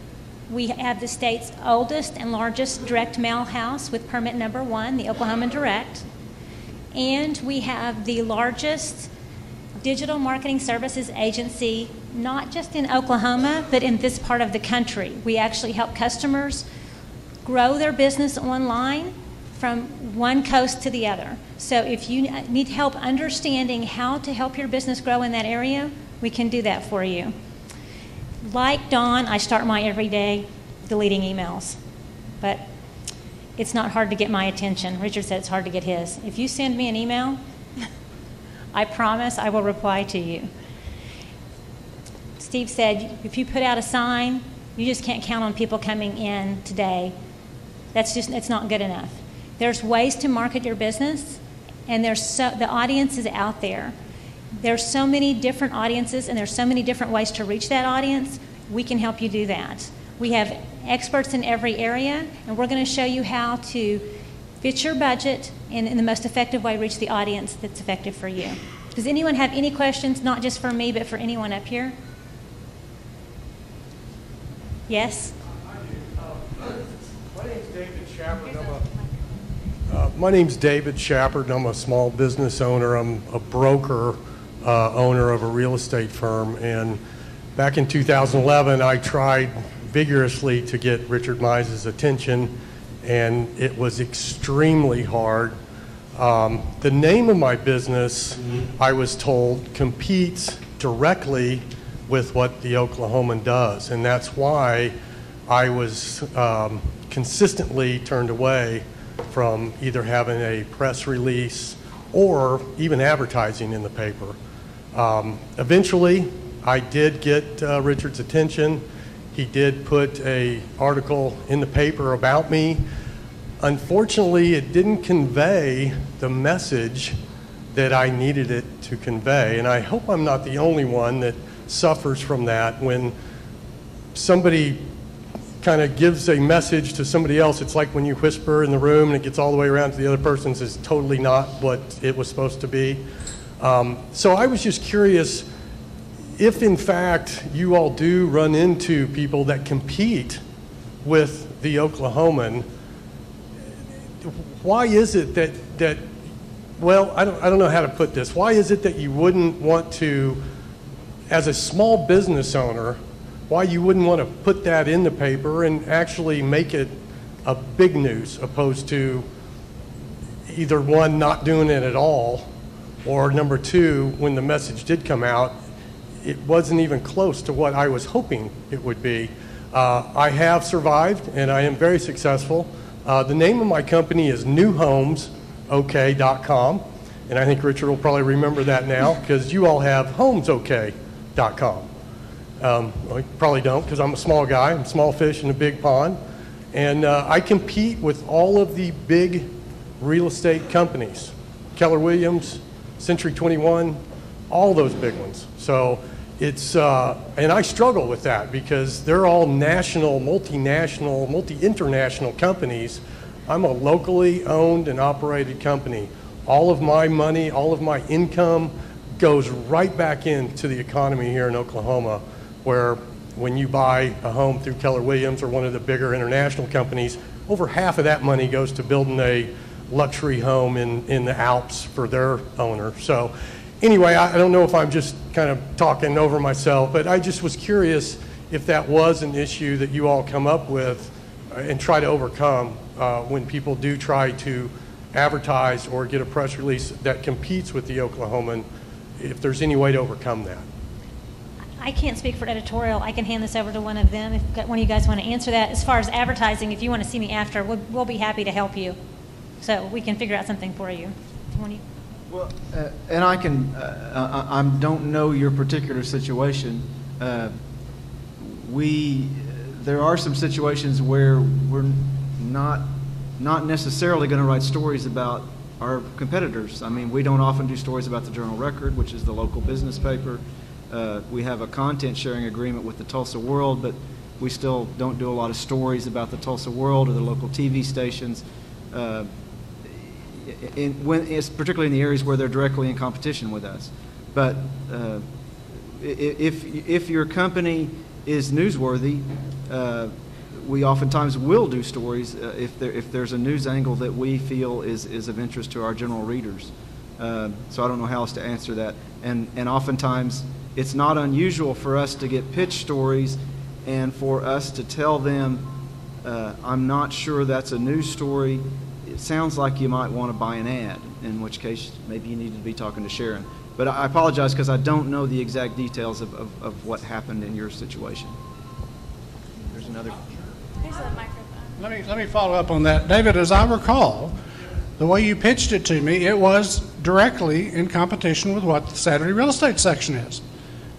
We have the state's oldest and largest direct mail house with permit number 1, the Oklahoma Direct. And we have the largest digital marketing services agency, not just in Oklahoma, but in this part of the country. We actually help customers grow their business online from one coast to the other. So if you need help understanding how to help your business grow in that area, we can do that for you. Like Dawn, I start my every day deleting emails, but it's not hard to get my attention. Richard said it's hard to get his. If you send me an email, I promise I will reply to you. Steve said, if you put out a sign, you just can't count on people coming in today. It's not good enough. There's ways to market your business, and the audience is out there. There's so many different audiences, and there's so many different ways to reach that audience. We can help you do that. We have experts in every area, and we're going to show you how to fit your budget and in the most effective way reach the audience that's effective for you. Does anyone have any questions, not just for me, but for anyone up here? Yes? My name's David Shepard. My name's David Shepard. I'm a small business owner. I'm a broker, owner of a real estate firm. And back in 2011, I tried vigorously to get Richard Mize's attention, and it was extremely hard. The name of my business, I was told, competes directly with what the Oklahoman does, and that's why I was consistently turned away from either having a press release or even advertising in the paper. Eventually, I did get Richard's attention. He did put an article in the paper about me. Unfortunately, it didn't convey the message that I needed it to convey, and I hope I'm not the only one that suffers from that. When somebody kind of gives a message to somebody else, it's like when you whisper in the room and it gets all the way around to the other person, it's totally not what it was supposed to be. So I was just curious, if in fact you all do run into people that compete with the Oklahoman, why is it that well, I don't know how to put this. Why is it that you wouldn't want to, as a small business owner, why you wouldn't want to put that in the paper and actually make it a big news, opposed to either one, not doing it at all, or number two, when the message did come out, it wasn't even close to what I was hoping it would be. I have survived, and I am very successful. The name of my company is newhomesok.com, and I think Richard will probably remember that now, because you all have homesok.com. Well, you probably don't, because I'm a small guy. I'm a small fish in a big pond. And I compete with all of the big real estate companies, Keller Williams, Century 21, all those big ones. So it's, and I struggle with that because they're all national, multinational, multi-international companies. I'm a locally owned and operated company. All of my money, all of my income goes right back into the economy here in Oklahoma, where when you buy a home through Keller Williams or one of the bigger international companies, over half of that money goes to building a luxury home in the Alps for their owner. So anyway, I don't know if I'm just kind of talking over myself, but I just was curious if that was an issue that you all come up with and try to overcome when people do try to advertise or get a press release that competes with the Oklahoman, if there's any way to overcome that. I can't speak for editorial. I can hand this over to one of them if one of you guys want to answer that. As far as advertising, if you want to see me after, we'll be happy to help you. So we can figure out something for you. Well, and I can, I don't know your particular situation. There are some situations where we're not necessarily going to write stories about our competitors. I mean, we don't often do stories about the Journal Record, which is the local business paper. We have a content sharing agreement with the Tulsa World, but we still don't do a lot of stories about the Tulsa World or the local TV stations, particularly in the areas where they're directly in competition with us. But if your company is newsworthy, we oftentimes will do stories if there's a news angle that we feel is of interest to our general readers. So I don't know how else to answer that. And oftentimes it's not unusual for us to get pitch stories and for us to tell them, I'm not sure that's a news story. It sounds like you might want to buy an ad, in which case maybe you need to be talking to Sharon. But I apologize because I don't know the exact details of what happened in your situation. There's another. Here's a microphone. Let me follow up on that. David, as I recall, the way you pitched it to me, it was directly in competition with what the Saturday real estate section is.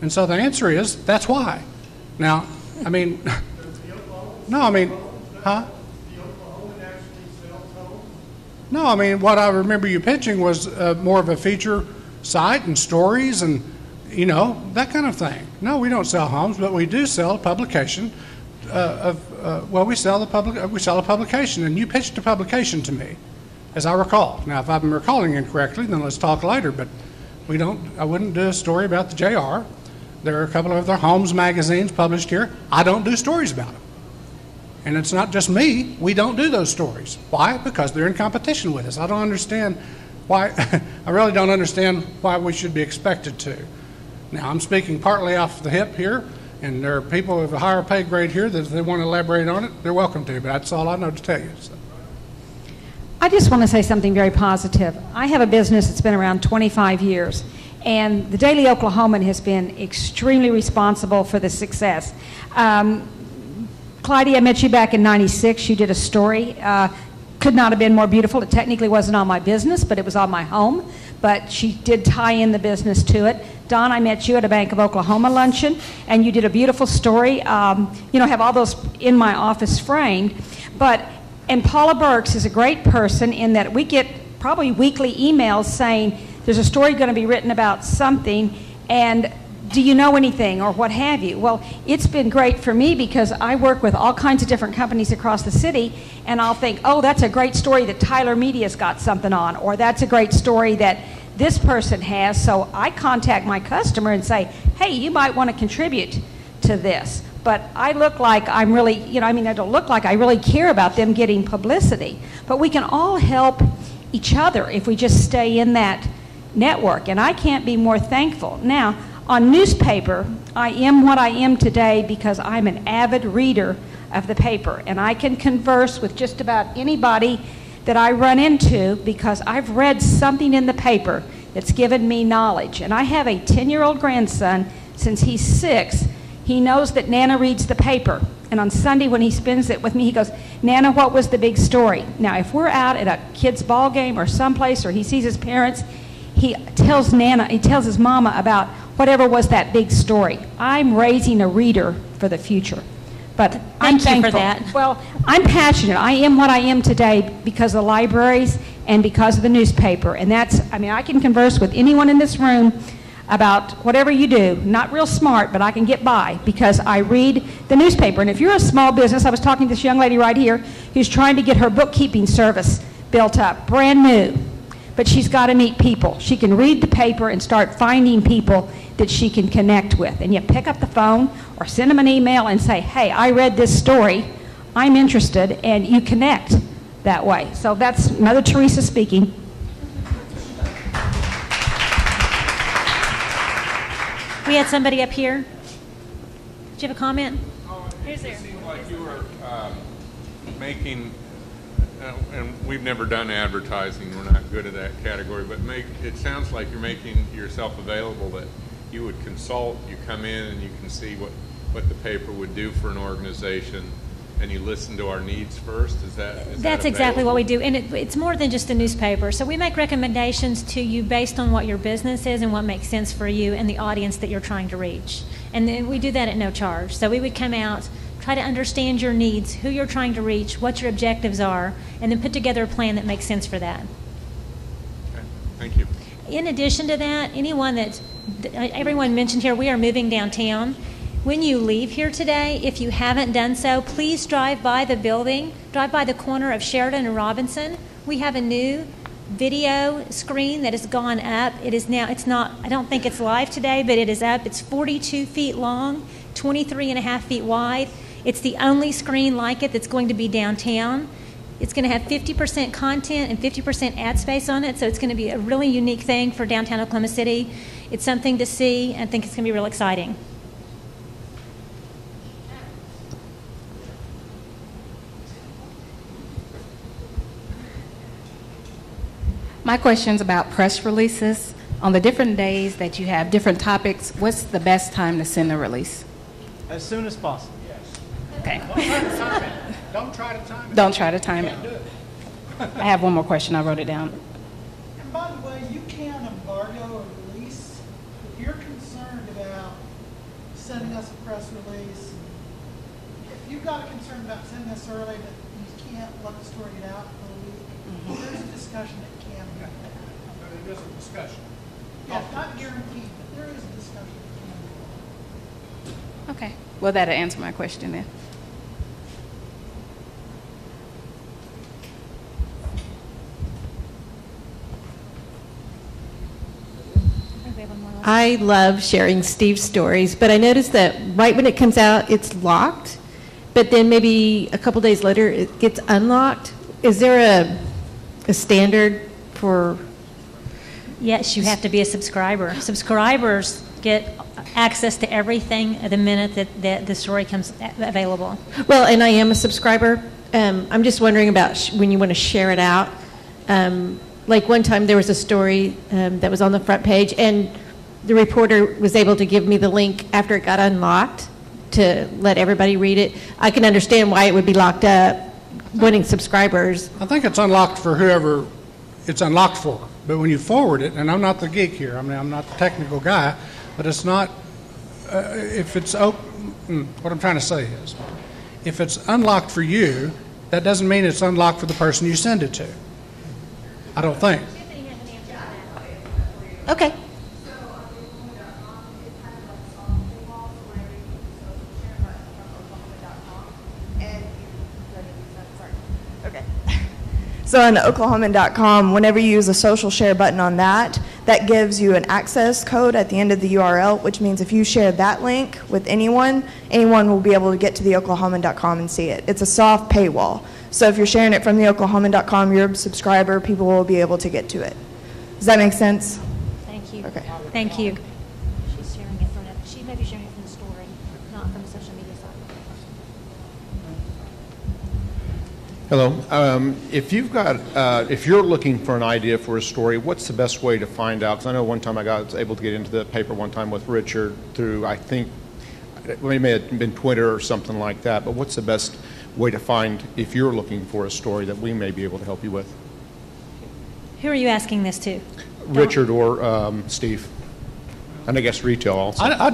And so the answer is, that's why. Now, I mean, no, I mean, huh? No, I mean, what I remember you pitching was more of a feature site and stories and, you know, that kind of thing. No, we don't sell homes, but we do sell a publication we sell a publication, and you pitched a publication to me, as I recall. Now, if I'm recalling incorrectly, then let's talk later, but I wouldn't do a story about the JR. There are a couple of other Homes magazines published here. I don't do stories about them. And it's not just me. We don't do those stories. Why? Because they're in competition with us. I don't understand why. I really don't understand why we should be expected to. Now, I'm speaking partly off the hip here, and there are people with a higher pay grade here that if they want to elaborate on it, they're welcome to, but that's all I know to tell you. So. I just want to say something very positive. I have a business that's been around 25 years, and the Daily Oklahoman has been extremely responsible for the success. Clyde, I met you back in '96. You did a story. Could not have been more beautiful. It technically wasn't on my business, but it was on my home. But she did tie in the business to it. Don, I met you at a Bank of Oklahoma luncheon, and you did a beautiful story. Have all those in my office framed. And Paula Burks is a great person in that we get probably weekly emails saying there's a story going to be written about something, and do you know anything or what have you? Well, it's been great for me because I work with all kinds of different companies across the city, and I'll think, oh, that's a great story that Tyler Media's got something on, or that's a great story that this person has. So I contact my customer and say, hey, you might want to contribute to this. But I look like I'm really, I don't look like I really care about them getting publicity. But we can all help each other if we just stay in that network, and I can't be more thankful. Now, on newspaper, I am what I am today because I'm an avid reader of the paper, and I can converse with just about anybody that I run into because I've read something in the paper that's given me knowledge. And I have a 10-year-old grandson. Since he's 6, he knows that Nana reads the paper. And on Sunday when he spends it with me, he goes, Nana, what was the big story? Now, if we're out at a kid's ball game or someplace, or he sees his parents, he tells his mama about whatever was that big story. I'm raising a reader for the future. But I'm thankful for that. Well, I'm passionate. I am what I am today because of the libraries and because of the newspaper. And I can converse with anyone in this room about whatever you do. Not real smart, but I can get by because I read the newspaper. And if you're a small business, I was talking to this young lady right here who's trying to get her bookkeeping service built up, brand new. but she's got to meet people. She can read the paper and start finding people that she can connect with. And you pick up the phone or send them an email and say, hey, I read this story, I'm interested, and you connect that way. So that's Mother Teresa speaking. We had somebody up here. Did you have a comment? It seemed like you were making, and we've never done advertising, we're not good at that category, but it sounds like you're making yourself available, that you would consult, you come in and you can see what the paper would do for an organization, and you listen to our needs first. That's exactly what we do, and it's more than just a newspaper. So we make recommendations to you based on what your business is and what makes sense for you and the audience that you're trying to reach. And then we do that at no charge. So we would come out, try to understand your needs, who you're trying to reach, what your objectives are, and then put together a plan that makes sense for that. Okay, thank you. In addition to that, everyone mentioned here, we are moving downtown. When you leave here today, if you haven't done so, please drive by the building, drive by the corner of Sheridan and Robinson. We have a new video screen that has gone up. It is now, I don't think it's live today, but it is up. It's 42 feet long, 23.5 feet wide. It's the only screen like it that's going to be downtown. It's going to have 50% content and 50% ad space on it, so it's going to be a really unique thing for downtown Oklahoma City. It's something to see, and I think it's going to be real exciting. My question's about press releases. On the different days that you have different topics, what's the best time to send a release? As soon as possible. Okay. Don't try to time it. Don't try to time it. I have one more question. I wrote it down. And by the way, you can embargo a release. If you're concerned about sending us a press release, if you've got a concern about sending us early, but you can't let the story get out for a week, there's a discussion that can be had. But it is a discussion. Yeah, it's not guaranteed, but there is a discussion that can be had. Okay. Well, that'll answer my question then. I love sharing Steve's stories, but I noticed that right when it comes out, it's locked, but then maybe a couple days later, it gets unlocked. Is there a standard for? Yes, you have to be a subscriber. Subscribers get access to everything the minute that the story comes available. Well, and I am a subscriber. I'm just wondering about when you want to share it out. Like one time there was a story that was on the front page, and the reporter was able to give me the link after it got unlocked to let everybody read it. I can understand why it would be locked up, wanting subscribers. I think it's unlocked for whoever it's unlocked for. But when you forward it, and I'm not the geek here, I mean, I'm not the technical guy, but it's not, if it's open, what I'm trying to say is, if it's unlocked for you, that doesn't mean it's unlocked for the person you send it to. I don't think. Okay. So on oklahoman.com, whenever you use a social share button on that, that gives you an access code at the end of the URL, which means if you share that link with anyone will be able to get to the oklahoman.com and see it. It's a soft paywall. So if you're sharing it from the oklahoman.com, you're a subscriber, people will be able to get to it. Does that make sense? Thank you. Okay. Thank you. She's sharing it she may be sharing it from the story, not from the social media side. Hello. If you're looking for an idea for a story, what's the best way to find out? Because I know one time I was able to get into the paper one time with Richard through, I think, it may have been Twitter or something like that, but what's the best way to find if you're looking for a story that we may be able to help you with? Who are you asking this to? Richard or Steve. And I guess retail also. I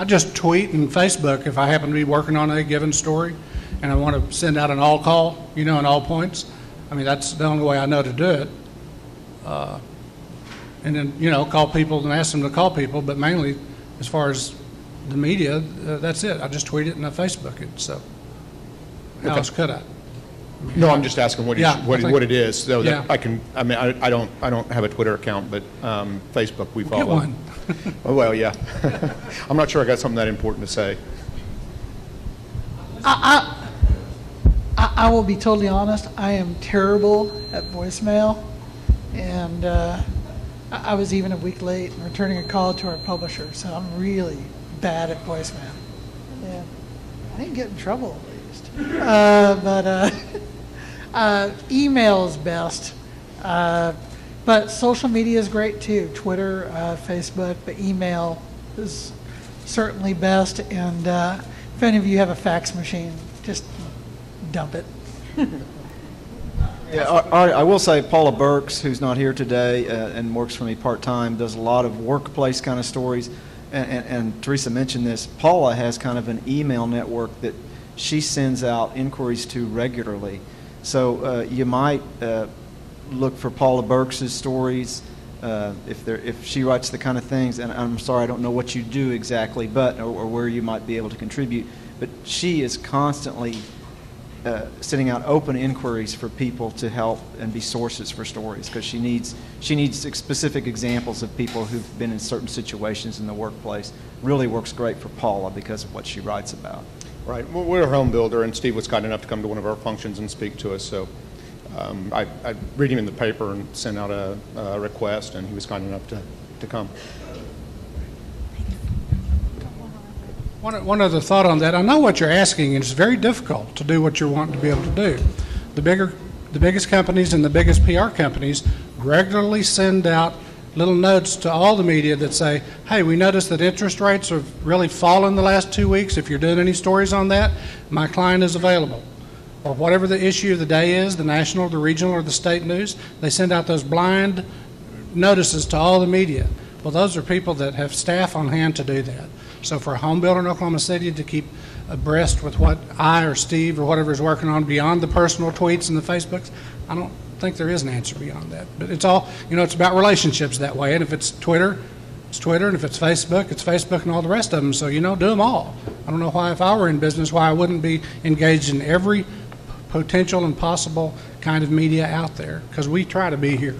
just tweet and Facebook if I happen to be working on a given story and I want to send out an all call, in all points. I mean, that's the only way I know to do it. And then, call people and ask them to call people, but mainly as far as the media, that's it. I just tweet it and I Facebook it, so how else could I? No, I'm just asking what, Yeah, what, I think- what it is, so that Yeah. I can, I mean, I don't have a Twitter account, but Facebook we follow. Get one. Oh, well, yeah. I'm not sure I got something that important to say. I will be totally honest, I am terrible at voicemail, and I was even a week late in returning a call to our publisher, so I'm really bad at voicemail. Yeah, I didn't get in trouble at least. But email is best. But social media is great too, Twitter, Facebook, but email is certainly best, and if any of you have a fax machine, just dump it. Yeah, I will say Paula Burks, who's not here today and works for me part-time, does a lot of workplace kind of stories. And Teresa mentioned this. Paula has kind of an email network that she sends out inquiries to regularly. So you might look for Paula Burks' stories if she writes the kind of things. And I'm sorry, I don't know what you do exactly, but or where you might be able to contribute. But she is constantly sending out open inquiries for people to help and be sources for stories, because she needs specific examples of people who've been in certain situations in the workplace. Really works great for Paula because of what she writes about. Right. Well, we're a home builder, and Steve was kind enough to come to one of our functions and speak to us. So I read him in the paper and sent out a request, and he was kind enough to come. One other thought on that. I know what you're asking, and it's very difficult to do what you're wanting to be able to do. The biggest companies and the biggest PR companies regularly send out little notes to all the media that say, hey, we noticed that interest rates have really fallen the last 2 weeks. If you're doing any stories on that, my client is available. Or whatever the issue of the day is, the national, the regional, or the state news, they send out those blind notices to all the media. Well, those are people that have staff on hand to do that. So for a home builder in Oklahoma City to keep abreast with what I or Steve or whatever is working on beyond the personal tweets and the Facebooks, I don't think there is an answer beyond that. But it's all, it's about relationships that way. And if it's Twitter, it's Twitter. And if it's Facebook and all the rest of them. So, do them all. I don't know why, if I were in business, why I wouldn't be engaged in every potential and possible kind of media out there, because we try to be here.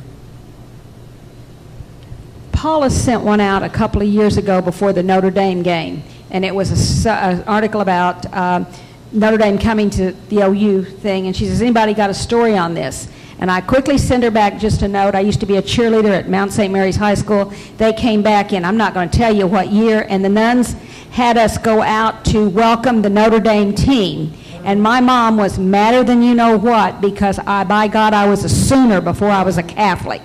Paula sent one out a couple of years ago before the Notre Dame game, and it was an article about Notre Dame coming to the OU thing, and she says, anybody got a story on this? And I quickly sent her back just a note. I used to be a cheerleader at Mount St. Mary's High School. They came back in, I'm not going to tell you what year, and the nuns had us go out to welcome the Notre Dame team. And my mom was madder than you know what, because by God, I was a Sooner before I was a Catholic.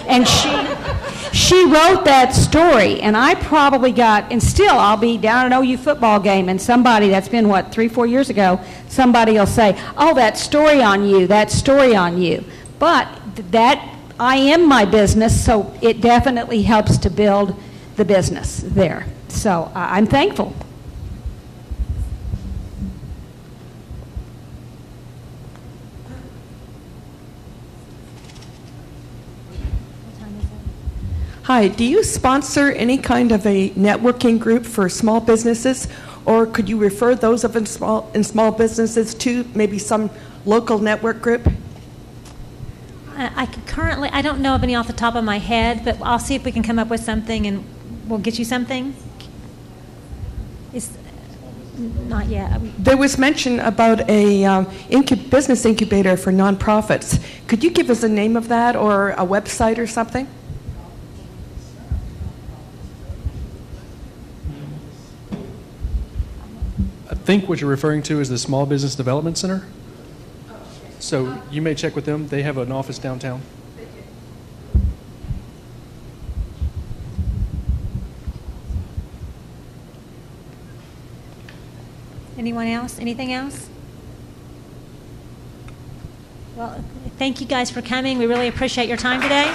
And she wrote that story, and I probably got, and still I'll be down at an OU football game, and somebody, that's been, 3-4 years ago, somebody will say, oh, that story on you. But that, I am my business, so it definitely helps to build the business there. So I'm thankful. Hi, do you sponsor any kind of a networking group for small businesses, or could you refer those in small businesses to maybe some local network group? I don't know of any off the top of my head, but I'll see if we can come up with something and we'll get you something. It's not yet. There was mention about a business incubator for nonprofits. Could you give us a name of that or a website or something? I think what you're referring to is the Small Business Development Center. So you may check with them. They have an office downtown. Anyone else? Anything else? Well, thank you guys for coming. We really appreciate your time today.